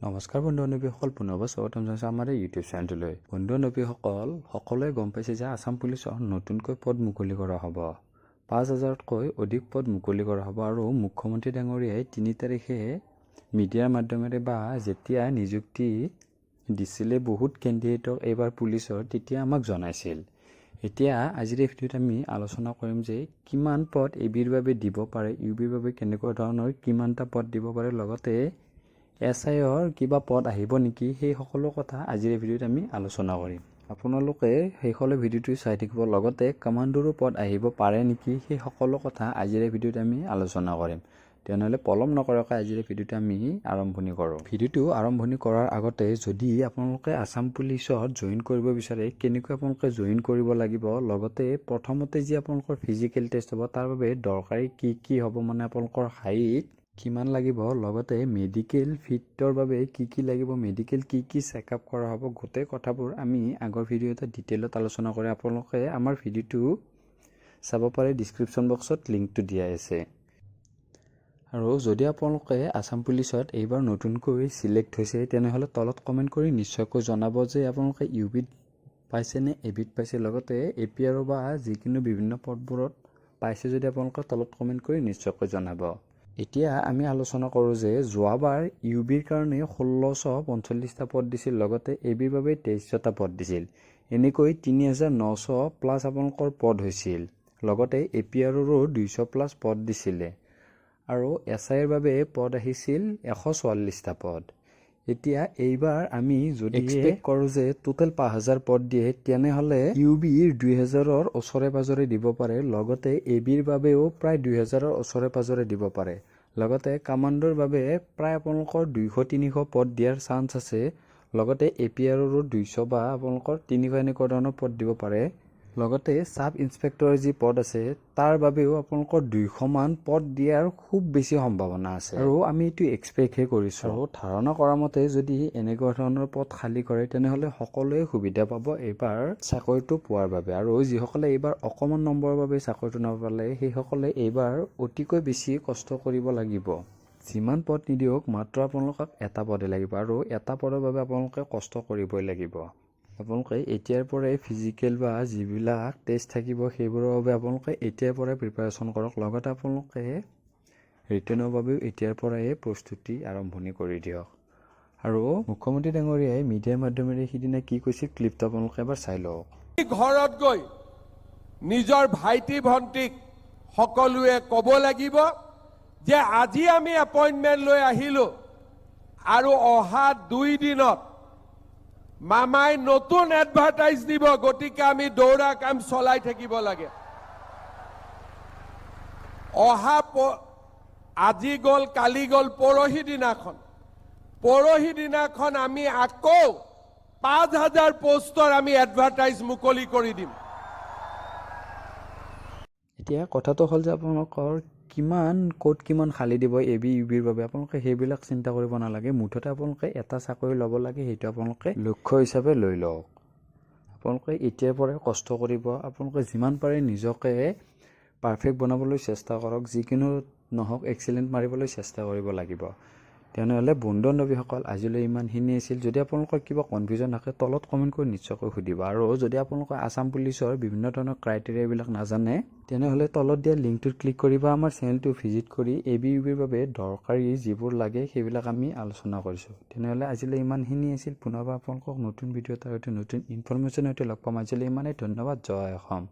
নমস্কাৰ বন্ধু বান্ধৱীসকল, পুনৰবাৰ স্বাগতম জনাইছোঁ আমাৰ ইউটিউব চেনেললৈ। বন্ধু বান্ধৱীসকল, সকলোৱে গম পাইছে যে আছাম পুলিচৰ নতুনকৈ পদ মুকলি কৰা হ'ব। ৫,০০০তকৈ অধিক পদ মুকলি কৰা হ'ব আৰু মুখ্যমন্ত্ৰী ডাঙৰীয়াই ৩ তাৰিখে মিডিয়াৰ মাধ্যমেৰে বা যেতিয়া নিযুক্তি দিছিলে বহুত কেণ্ডিডেটক এইবাৰ পুলিচৰ, তেতিয়া আমাক জনাইছিল। এতিয়া আজিৰ এই ভিডিঅ'ত আমি আলোচনা কৰিম যে কিমান পদ এবিৰ বাবে দিব পাৰে, ইউবিৰ বাবে কেনেকুৱা ধৰণৰ কিমানটা পদ দিব পাৰে, লগতে SIৰ কিবা পদ আহিব নেকি, সেই সকলো কথা আজিৰ এই ভিডিঅ'ত আমি আলোচনা কৰিম। আপোনালোকে শেষলৈ ভিডিঅ'টো চাই থাকিব, লগতে কমাণ্ডোৰো পদ আহিব পাৰে নেকি, সেই সকলো কথা আজিৰ এই ভিডিঅ'ত আমি আলোচনা কৰিম। তেনেহ'লে পলম নকৰাকৈ আজিৰ এই ভিডিঅ'টো আমি আৰম্ভণি কৰোঁ। ভিডিঅ'টো আৰম্ভণি কৰাৰ আগতে যদি আপোনালোকে আছাম পুলিচত জইন কৰিব বিচাৰে, কেনেকৈ আপোনালোকে জইন কৰিব লাগিব, লগতে প্ৰথমতে যি আপোনালোকৰ ফিজিকেল টেষ্ট হ'ব তাৰ বাবে দৰকাৰী কি হ'ব, মানে আপোনালোকৰ হাইট কিমান লাগিব, লগতে মেডিকেল ফিটৰ বাবে কি লাগিব, মেডিকেল কি চেকআপ কৰা হ'ব, গোটেই কথাবোৰ আমি আগৰ ভিডিঅ' এটা ডিটেইলত আলোচনা কৰি আপোনালোকে আমাৰ ভিডিঅ'টো চাব পাৰে। ডিছক্ৰিপশ্যন বক্সত লিংকটো দিয়া আছে। আৰু যদি আপোনালোকে আছাম পুলিচত এইবাৰ নতুনকৈ চিলেক্ট হৈছে, তেনেহ'লে তলত কমেণ্ট কৰি নিশ্চয়কৈ জনাব যে আপোনালোকে ইউবিত পাইছে নে এবিত পাইছে, লগতে APR বা যিকোনো বিভিন্ন পদবোৰত পাইছে যদি আপোনালোকে তলত কমেণ্ট কৰি নিশ্চয়কৈ জনাব। এতিয়া আমি আলোচনা কৰোঁ যে যোৱাবাৰ ইউবিৰ কাৰণে ১৬৪৫টা পদ দিছিল, লগতে এবিৰ বাবে ২৩০০টা পদ দিছিল। এনেকৈ ৩,৯০০ প্লাছ আপোনালোকৰ পদ হৈছিল, লগতে APRৰো ২০০ প্লাছ পদ দিছিলে আৰু SIৰ বাবে পদ আহিছিল ১৪৪টা পদ। এতিয়া এইবাৰ আমি যদি এক্সপেক্ট কৰোঁ যে টোটেল ৫,০০০ পদ দিয়ে, তেনেহ'লে ইউবিৰ ২,০০০ৰ ওচৰে পাজৰে দিব পাৰে, লগতে এবিৰ বাবেও প্ৰায় ২,০০০ৰ ওচৰে পাজৰে দিব পাৰে, লগতে কামাণ্ডোৰ বাবে প্ৰায় আপোনালোকৰ ২০০-৩০০ পদ দিয়াৰ চান্স আছে, লগতে APRৰো ২০০ বা আপোনালোকৰ ৩০০ এনেকুৱা ধৰণৰ পদ দিব পাৰে, লগতে চাব ইন্সপেক্টৰৰ যি পদ আছে তাৰ বাবেও আপোনালোকৰ ২০০ মান পদ দিয়াৰ খুব বেছি সম্ভাৱনা আছে আৰু আমি এইটো এক্সপেক্টহে কৰিছোঁ। আৰু ধাৰণা কৰা মতে যদি এনেকুৱা ধৰণৰ পদ খালী কৰে, তেনেহ'লে সকলোৱে সুবিধা পাব এইবাৰ চাকৰিটো পোৱাৰ বাবে। আৰু যিসকলে এইবাৰ অকণমান নম্বৰৰ বাবে চাকৰিটো নাপালে, সেইসকলে এইবাৰ অতিকৈ বেছি কষ্ট কৰিব লাগিব। যিমান পদ নিদিয়ক, মাত্ৰ আপোনালোকক এটা পদে লাগিব আৰু এটা পদৰ বাবে আপোনালোকে কষ্ট কৰিবই লাগিব। আপোনালোকে এতিয়াৰ পৰাই ফিজিকেল বা যিবিলাক টেষ্ট থাকিব সেইবোৰৰ বাবে আপোনালোকে এতিয়াৰ পৰাই প্ৰিপাৰেশ্যন কৰক, লগতে আপোনালোকে ৰিটেনৰ বাবেও এতিয়াৰ পৰাই প্ৰস্তুতি আৰম্ভণি কৰি দিয়ক। আৰু মুখ্যমন্ত্ৰী ডাঙৰীয়াই মিডিয়াৰ মাধ্যমেৰে সিদিনা কি কৈছিল, ক্লিপটো আপোনালোকে এবাৰ চাই লওক। ঘৰত গৈ নিজৰ ভাইটি ভণ্টিক সকলোৱে ক'ব লাগিব যে আজি আমি এপইণ্টমেণ্ট লৈ আহিলোঁ আৰু অহা ২ দিনত মামাই নতুন এডভাৰটাইজ দিব, গতিকে আমি দৌৰা কাম চলাই থাকিব লাগে। আজি গ'ল, কালি গ'ল, পৰহি দিনাখন আমি আকৌ ৫,০০০ পোষ্টৰ আমি এডভাৰটাইজ মুকলি কৰি দিম। এতিয়া কথাটো হ'ল যে আপোনালোকৰ ক'ত কিমান খালী দিব এবি ইউবিৰ বাবে, আপোনালোকে সেইবিলাক চিন্তা কৰিব নালাগে। মুঠতে আপোনালোকে এটা চাকৰি ল'ব লাগে, সেইটো আপোনালোকে লক্ষ্য হিচাপে লৈ লওক। আপোনালোকে এতিয়াৰ পৰাই কষ্ট কৰিব, আপোনালোকে যিমান পাৰে নিজকে পাৰফেক্ট বনাবলৈ চেষ্টা কৰক, যিকোনো নহওক এক্সিলেণ্ট মাৰিবলৈ চেষ্টা কৰিব লাগিব। তেনেহ'লে বন্ধু বান্ধৱীসকল, আজিলৈ ইমানখিনি আছিল। যদি আপোনালোকৰ কিবা কনফিউজন থাকে, তলত কমেণ্ট কৰি নিশ্চয়কৈ সুধিব। আৰু যদি আপোনালোকে আছাম পুলিচৰ বিভিন্ন ধৰণৰ ক্ৰাইটেৰিয়াবিলাক নাজানে, তেনেহ'লে তলত দিয়া লিংকটোত ক্লিক কৰি বা আমাৰ চেনেলটো ভিজিট কৰি এবি ইউবিৰ বাবে দৰকাৰী যিবোৰ লাগে সেইবিলাক আমি আলোচনা কৰিছোঁ। তেনেহ'লে আজিলৈ ইমানখিনি আছিল। পুনৰবাৰ আপোনালোকক নতুন ভিডিঅ' এটা নতুন ইনফৰমেশ্যন সৈতে লগ পাম। আজিলৈ ইমানেই, ধন্যবাদ। জয় অসম।